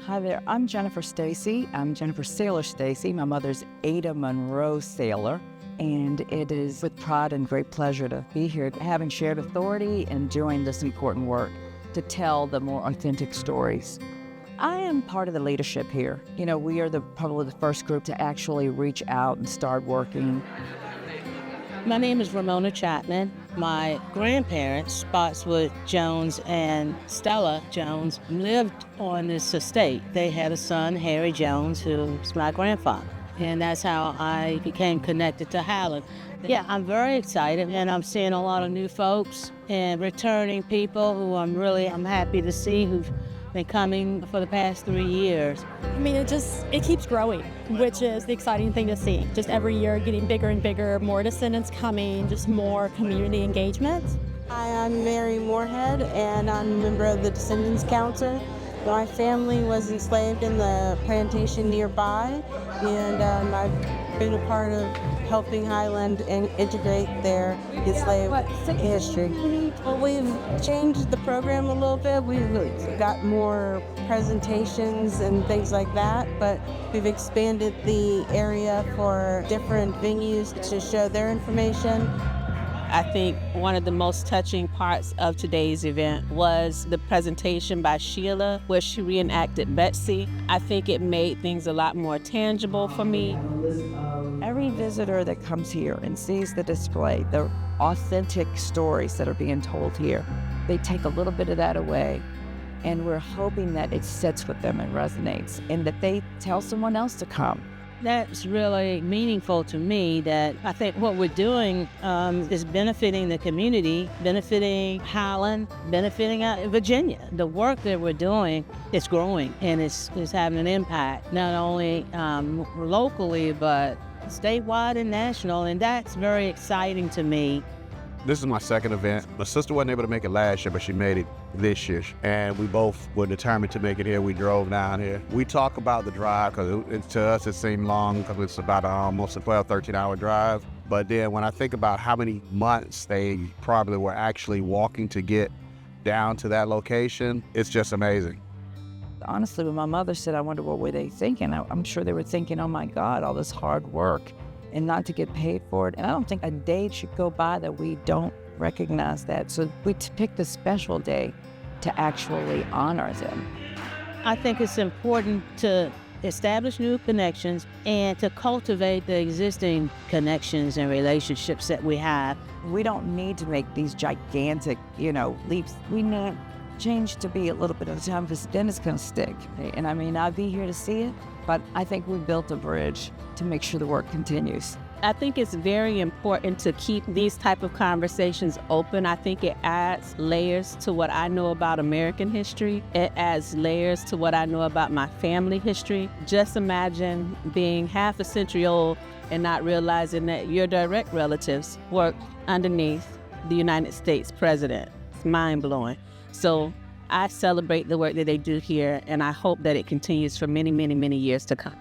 Hi there, I'm Jennifer Stacy. I'm Jennifer Sailor Stacy. My mother's Ada Monroe Sailor, and it is with pride and great pleasure to be here, having shared authority and doing this important work to tell the more authentic stories. I am part of the leadership here. You know, we are probably the first group to actually reach out and start working. My name is Ramona Chapman. My grandparents, Spotswood Jones and Stella Jones, lived on this estate. They had a son, Harry Jones, who's my grandfather. And that's how I became connected to Highland. Yeah, I'm very excited, and I'm seeing a lot of new folks and returning people who I'm happy to see, who've been coming for the past 3 years. I mean, it keeps growing, which is the exciting thing to see. Just every year getting bigger and bigger, more descendants coming, just more community engagement. Hi, I'm Mary Moorhead, and I'm a member of the Descendants Council. My family was enslaved in the plantation nearby, and I've been a part of helping Highland and integrate their enslaved history. Well, we've changed the program a little bit. We've got more presentations and things like that, but we've expanded the area for different venues to show their information. I think one of the most touching parts of today's event was the presentation by Sheila, where she reenacted Betsy. I think it made things a lot more tangible for me. Every visitor that comes here and sees the display, the authentic stories that are being told here, they take a little bit of that away. And we're hoping that it sits with them and resonates, and that they tell someone else to come. That's really meaningful to me, that I think what we're doing is benefiting the community, benefiting Highland, benefiting Virginia. The work that we're doing is growing, and it's having an impact, not only locally, but statewide and national, and that's very exciting to me. This is my second event. My sister wasn't able to make it last year, but she made it this year. And we both were determined to make it here. We drove down here. We talk about the drive because to us it seemed long because it's about almost a 12, 13-hour drive. But then when I think about how many months they probably were actually walking to get down to that location, it's just amazing. Honestly, when my mother said, I wonder what were they thinking, I'm sure they were thinking, oh my God, all this hard work and not to get paid for it. And I don't think a day should go by that we don't recognize that. So we picked a special day to actually honor them. I think it's important to establish new connections and to cultivate the existing connections and relationships that we have. We don't need to make these gigantic, leaps. We need change to be a little bit of a time, because then it's going to stick. And I may not be here to see it, but I think we built a bridge to make sure the work continues. I think it's very important to keep these type of conversations open. I think it adds layers to what I know about American history. It adds layers to what I know about my family history. Just imagine being half a century old and not realizing that your direct relatives worked underneath the United States president. It's mind-blowing. So I celebrate the work that they do here, and I hope that it continues for many, many, many years to come.